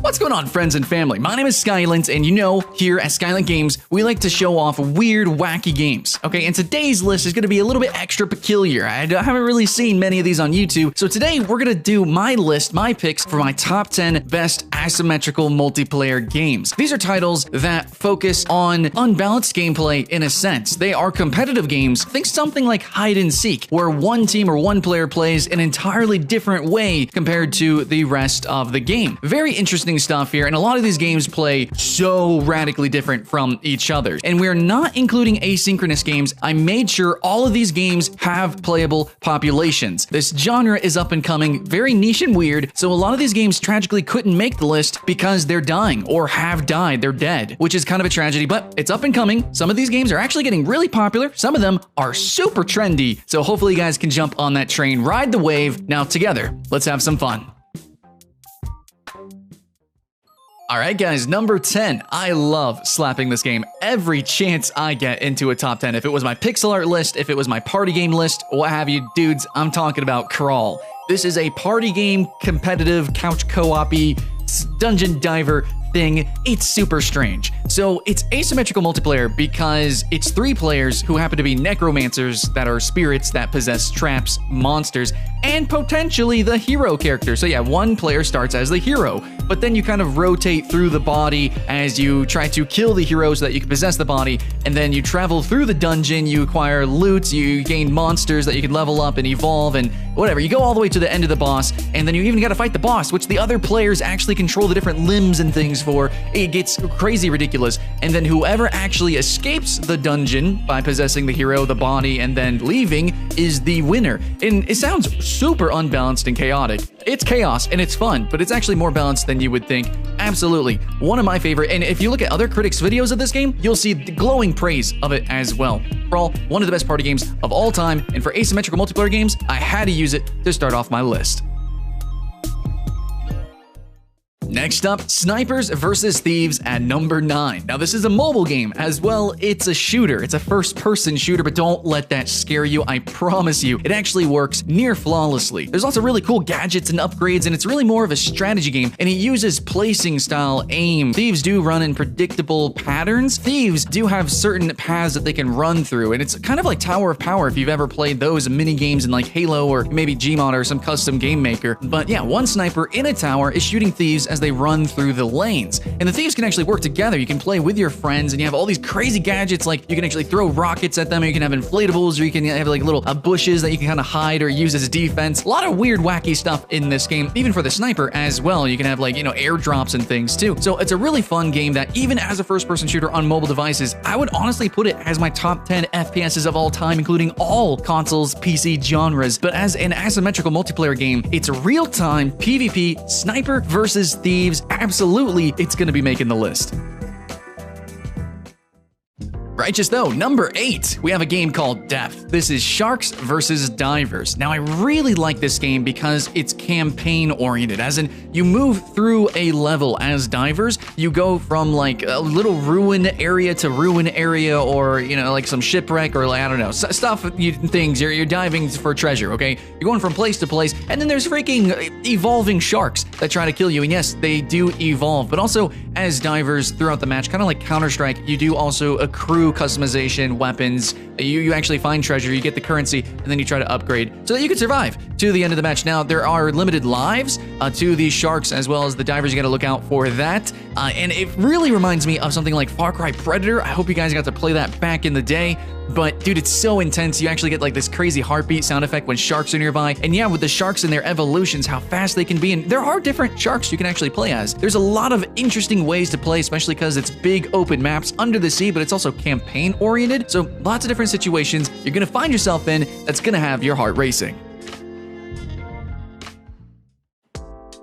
What's going on, friends and family? My name is Skylent, and you know, here at Skylent Games, we like to show off weird, wacky games. Okay, and today's list is going to be a little bit extra peculiar. I haven't really seen many of these on YouTube, so today we're going to do my list, my picks for my top 10 best asymmetrical multiplayer games. These are titles that focus on unbalanced gameplay in a sense. They are competitive games. Think something like hide and seek, where one team or one player plays an entirely different way compared to the rest of the game. Very interesting stuff here, and a lot of these games play so radically different from each other. And we're not including asynchronous games. I made sure all of these games have playable populations. This genre is up and coming, very niche and weird, so a lot of these games tragically couldn't make the list because they're dying or have died, they're dead, which is kind of a tragedy, but it's up and coming. Some of these games are actually getting really popular. Some of them are super trendy, so hopefully you guys can jump on that train, ride the wave. Now together, let's have some fun. Alright guys, number 10. I love slapping this game every chance I get into a top 10. If it was my pixel art list, if it was my party game list, what have you, dudes, I'm talking about Crawl. This is a party game, competitive, couch co-op-y, dungeon diver thing. It's super strange. So it's asymmetrical multiplayer because it's 3 players who happen to be necromancers that are spirits that possess traps, monsters, and potentially the hero character. So yeah, one player starts as the hero, but then you kind of rotate through the body as you try to kill the hero so that you can possess the body, and then you travel through the dungeon, you acquire loot, you gain monsters that you can level up and evolve and whatever. You go all the way to the end of the boss, and then you even got to fight the boss, which the other players actually control the different limbs and things for. It gets crazy ridiculous, and then whoever actually escapes the dungeon by possessing the hero, the body, and then leaving is the winner. And it sounds super unbalanced and chaotic. It's chaos and it's fun, but it's actually more balanced than you would think. Absolutely. One of my favorite, and if you look at other critics' videos of this game, you'll see glowing praise of it as well. Crawl, one of the best party games of all time, and for asymmetrical multiplayer games, I had to use it to start off my list. Next up, Snipers vs. Thieves at number 9. Now this is a mobile game as well. It's a shooter. It's a first-person shooter, but don't let that scare you. I promise you, it actually works near flawlessly. There's also really cool gadgets and upgrades, and it's really more of a strategy game, and it uses placing style aim. Thieves do run in predictable patterns. Thieves do have certain paths that they can run through, and it's kind of like Tower of Power if you've ever played those mini games in like Halo or maybe Gmod or some custom game maker. But yeah, one sniper in a tower is shooting thieves as they run through the lanes, and the thieves can actually work together. You can play with your friends, and you have all these crazy gadgets, like you can actually throw rockets at them, or you can have inflatables, or you can have like little bushes that you can kind of hide or use as defense. A lot of weird, wacky stuff in this game, even for the sniper as well. You can have like, you know, airdrops and things too. So it's a really fun game that even as a first-person shooter on mobile devices, I would honestly put it as my top 10 FPSs of all time, including all consoles, PC genres. But as an asymmetrical multiplayer game, it's real-time PvP, sniper versus thieves. Absolutely, it's going to be making the list. Righteous though, number 8, we have a game called Death. This is sharks versus divers. Now I really like this game because it's campaign oriented, as in you move through a level as divers. You go from like a little ruin area to ruin area, or you know, like some shipwreck, or like, I don't know, things. You're diving for treasure, okay? You're going from place to place, and then there's freaking evolving sharks that try to kill you, and yes, they do evolve, but also as divers throughout the match, kind of like Counter-Strike, you do also accrue customization, weapons, you actually find treasure, you get the currency, and then you try to upgrade so that you can survive to the end of the match. Now, there are limited lives to these sharks as well as the divers. You got to look out for that. And it really reminds me of something like Far Cry Predator. I hope you guys got to play that back in the day. But dude, it's so intense. You actually get like this crazy heartbeat sound effect when sharks are nearby. And yeah, with the sharks and their evolutions, how fast they can be. And there are different sharks you can actually play as. There's a lot of interesting ways to play, especially because it's big open maps under the sea, but it's also campaign oriented. So lots of different situations you're going to find yourself in that's going to have your heart racing.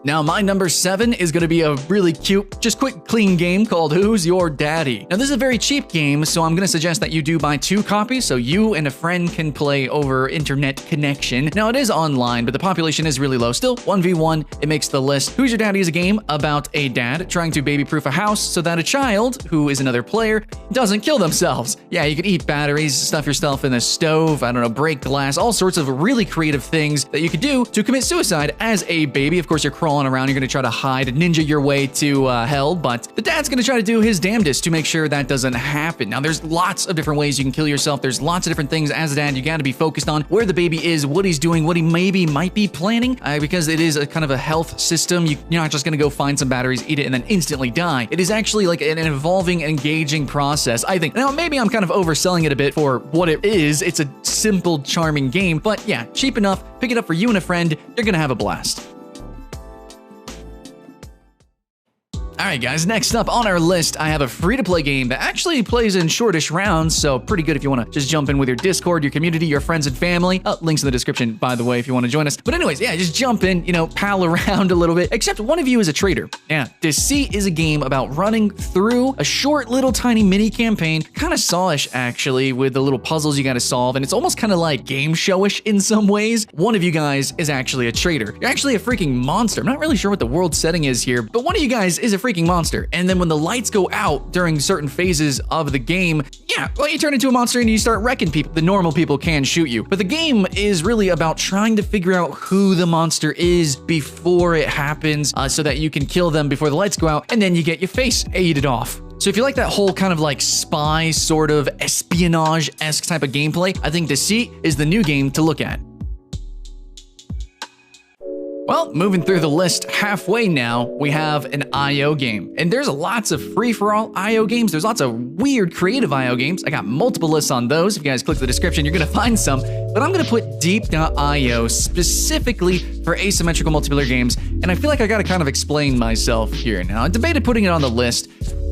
Now, my number 7 is going to be a really cute, just quick, clean game called Who's Your Daddy? Now, this is a very cheap game, so I'm going to suggest that you do buy 2 copies so you and a friend can play over internet connection. Now, it is online, but the population is really low. Still, 1v1, it makes the list. Who's Your Daddy is a game about a dad trying to baby-proof a house so that a child, who is another player, doesn't kill themselves. Yeah, you can eat batteries, stuff yourself in a stove, I don't know, break glass, all sorts of really creative things that you could do to commit suicide as a baby. Of course, you're crawling crawling around. You're going to try to hide, ninja your way to hell, but the dad's going to try to do his damnedest to make sure that doesn't happen. Now, there's lots of different ways you can kill yourself. There's lots of different things as a dad you got to be focused on, where the baby is, what he's doing, what he might be planning, because it is a kind of a health system. You're not just going to go find some batteries, eat it, and then instantly die. It is actually like an evolving, engaging process, I think. Now, maybe I'm kind of overselling it a bit for what it is. It's a simple, charming game, but yeah, cheap enough. Pick it up for you and a friend. You're going to have a blast. Alright guys, next up on our list, I have a free-to-play game that actually plays in shortish rounds, so pretty good if you want to just jump in with your Discord, your community, your friends and family. Links in the description, by the way, if you want to join us. But anyways, yeah, just jump in, pal around a little bit, except one of you is a trader. Yeah, Deceit is a game about running through a short little tiny mini campaign, kind of sawish actually, with the little puzzles you got to solve, and it's almost kind of like game showish in some ways. One of you guys is actually a trader. You're actually a freaking monster. I'm not really sure what the world setting is here, but one of you guys is a freaking monster. And then when the lights go out during certain phases of the game, yeah, well, you turn into a monster and you start wrecking people. The normal people can shoot you. But the game is really about trying to figure out who the monster is before it happens, so that you can kill them before the lights go out, and then you get your face aided off. So if you like that whole kind of like spy sort of espionage-esque type of gameplay, I think Deceit is the new game to look at. Well, moving through the list halfway now, we have an IO game. And there's lots of free-for-all IO games. There's lots of weird creative IO games. I got multiple lists on those. If you guys click the description, you're going to find some. But I'm going to put Deep.io specifically for asymmetrical multiplayer games. And I feel like I got to kind of explain myself here. Now, I debated putting it on the list,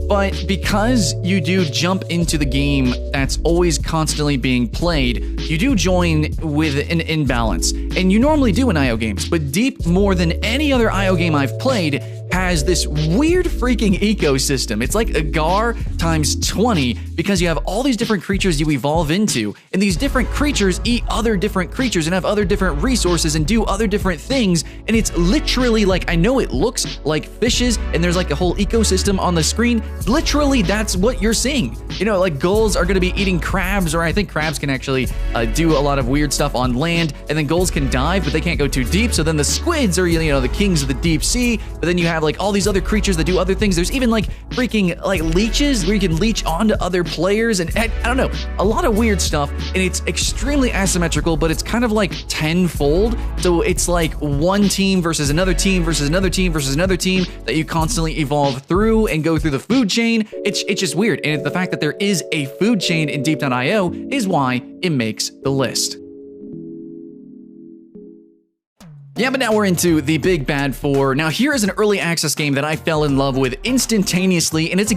but because you do jump into the game that's always constantly being played, you do join with an imbalance. And you normally do in IO games, but Deep, more than any other IO game I've played, has this weird freaking ecosystem. It's like Agar times 20, because you have all these different creatures you evolve into, and these different creatures eat other different creatures and have other different resources and do other different things, and it's literally like, I know it looks like fishes and there's like a whole ecosystem on the screen. Literally, that's what you're seeing. Like gulls are gonna be eating crabs, or I think crabs can actually do a lot of weird stuff on land, and then gulls can dive, but they can't go too deep, so then the squids are, the kings of the deep sea, but then you have like all these other creatures that do other things. There's even like freaking like leeches where you can leech onto other players, and I don't know, a lot of weird stuff, and it's extremely asymmetrical, but it's kind of like tenfold. So it's like one team versus another team versus another team versus another team that you constantly evolve through and go through the food chain. It's just weird, and the fact that there is a food chain in Deep.io is why it makes the list. Yeah, but now we're into the big bad four. Now here is an early access game that I fell in love with instantaneously, and it's a